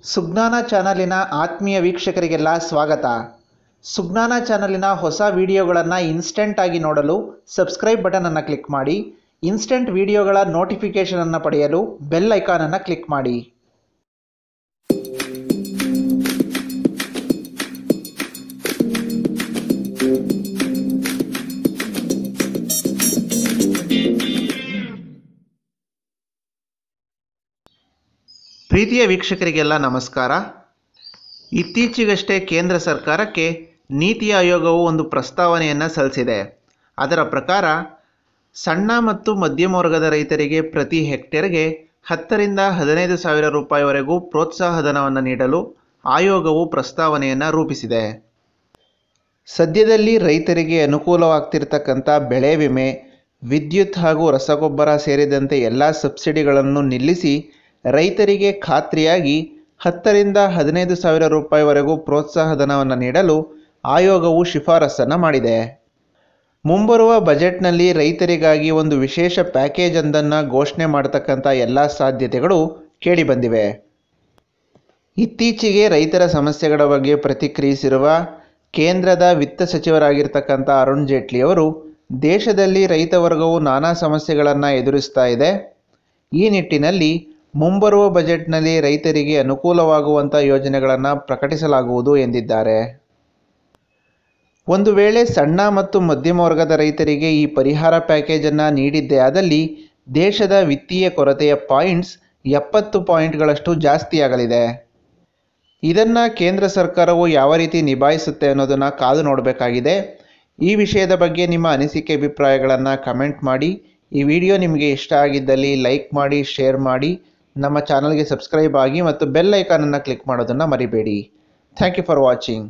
ಸುಜ್ಞಾನ ಚಾನಲಿನ ಆತ್ಮೀಯ ವೀಕ್ಷಕರಿಗೆಲ್ಲ ಸ್ವಾಗತ. ಸುಜ್ಞಾನ ಚಾನಲಿನ ಹೊಸ ವಿಡಿಯೋಗಳನ್ನು ಇನ್ಸ್ಟೆಂಟ್ ಆಗಿ ನೋಡಲು ಸಬ್ಸ್ಕ್ರೈಬ್ ಬಟನ್ ಅನ್ನು ಕ್ಲಿಕ್ ಮಾಡಿ. ಇನ್ಸ್ಟೆಂಟ್ ವಿಡಿಯೋಗಳ ನೋಟಿಫಿಕೇಶನ್ ಅನ್ನು ಪಡೆಯಲು ಬೆಲ್ ಐಕಾನ್ ಅನ್ನು ಕ್ಲಿಕ್ ಮಾಡಿ. ಪ್ರೀತಿಯ ವೀಕ್ಷಕರಿಗೆಲ್ಲ ನಮಸ್ಕಾರ. ಇತ್ತೀಚೆಗಷ್ಟೇ ಕೇಂದ್ರ ಸರ್ಕಾರಕ್ಕೆ ನೀತಿ ಆಯೋಗವು ಒಂದು ಪ್ರಸ್ತಾವನೆಯನ್ನು ಸಲ್ಲಿಸಿದೆ. ಅದರ ಪ್ರಕಾರ ಸಣ್ಣ ಮತ್ತು ಮಧ್ಯಮ ವರ್ಗದ ರೈತರಿಗೆ ಪ್ರತಿ ಹೆಕ್ಟೇರ್ಗೆ 10 ರಿಂದ 15 ಸಾವಿರ ರೂಪಾಯಿವರೆಗೂ ಪ್ರೋತ್ಸಾಹ ಧನವನ್ನು ನೀಡಲು ಆಯೋಗವು ಪ್ರಸ್ತಾವನೆಯನ್ನು ರೂಪಿಸಿದೆ. ಸದ್ಯದಲ್ಲಿ ರೈತರಿಗೆ ಅನುಕೂಲವಾಗ್ತಿರ್ತಕ್ಕಂಥ ಬೆಳೆ ವಿಮೆ, ವಿದ್ಯುತ್ ಹಾಗೂ ರಸಗೊಬ್ಬರ ಸೇರಿದಂತೆ ಎಲ್ಲ ಸಬ್ಸಿಡಿಗಳನ್ನು ನಿಲ್ಲಿಸಿ ರೈತರಿಗೆ ಖಾತ್ರಿಯಾಗಿ 10 ರಿಂದ 15 ಸಾವಿರ ರೂಪಾಯಿವರೆಗೂ ಪ್ರೋತ್ಸಾಹ ಧನವನ್ನು ನೀಡಲು ಆಯೋಗವು ಶಿಫಾರಸನ್ನು ಮಾಡಿದೆ. ಮುಂಬರುವ ಬಜೆಟ್ನಲ್ಲಿ ರೈತರಿಗಾಗಿ ಒಂದು ವಿಶೇಷ ಪ್ಯಾಕೇಜ್ ಒಂದನ್ನು ಘೋಷಣೆ ಮಾಡತಕ್ಕಂಥ ಎಲ್ಲ ಸಾಧ್ಯತೆಗಳು ಕೇಳಿಬಂದಿವೆ. ಇತ್ತೀಚೆಗೆ ರೈತರ ಸಮಸ್ಯೆಗಳ ಬಗ್ಗೆ ಪ್ರತಿಕ್ರಿಯಿಸಿರುವ ಕೇಂದ್ರದ ವಿತ್ತ ಸಚಿವರಾಗಿರ್ತಕ್ಕಂಥ ಅರುಣ್ ಜೇಟ್ಲಿ ಅವರು, ದೇಶದಲ್ಲಿ ರೈತ ವರ್ಗವು ನಾನಾ ಸಮಸ್ಯೆಗಳನ್ನು ಎದುರಿಸ್ತಾ ಇದೆ. ಈ ನಿಟ್ಟಿನಲ್ಲಿ ಮುಂಬರುವ ಬಜೆಟ್ನಲ್ಲಿ ರೈತರಿಗೆ ಅನುಕೂಲವಾಗುವಂಥ ಯೋಜನೆಗಳನ್ನು ಪ್ರಕಟಿಸಲಾಗುವುದು ಎಂದಿದ್ದಾರೆ. ಒಂದು ವೇಳೆ ಸಣ್ಣ ಮತ್ತು ಮಧ್ಯಮ ವರ್ಗದ ರೈತರಿಗೆ ಈ ಪರಿಹಾರ ಪ್ಯಾಕೇಜನ್ನು ನೀಡಿದ್ದೇ ಆದಲ್ಲಿ ದೇಶದ ವಿತ್ತೀಯ ಕೊರತೆಯ ಪಾಯಿಂಟ್ಸ್ 70 ಪಾಯಿಂಟ್ಗಳಷ್ಟು ಜಾಸ್ತಿಯಾಗಲಿದೆ. ಇದನ್ನು ಕೇಂದ್ರ ಸರ್ಕಾರವು ಯಾವ ರೀತಿ ನಿಭಾಯಿಸುತ್ತೆ ಅನ್ನೋದನ್ನು ಕಾದು ನೋಡಬೇಕಾಗಿದೆ. ಈ ವಿಷಯದ ಬಗ್ಗೆ ನಿಮ್ಮ ಅನಿಸಿಕೆ ಅಭಿಪ್ರಾಯಗಳನ್ನು ಕಮೆಂಟ್ ಮಾಡಿ. ಈ ವಿಡಿಯೋ ನಿಮಗೆ ಇಷ್ಟ ಆಗಿದ್ದಲ್ಲಿ ಲೈಕ್ ಮಾಡಿ, ಶೇರ್ ಮಾಡಿ, ನಮ್ಮ ಚಾನಲ್ಗೆ ಸಬ್ಸ್ಕ್ರೈಬ್ ಆಗಿ ಮತ್ತು ಬೆಲ್ ಐಕಾನನ್ನು ಕ್ಲಿಕ್ ಮಾಡೋದನ್ನು ಮರಿಬೇಡಿ. Thank you for watching.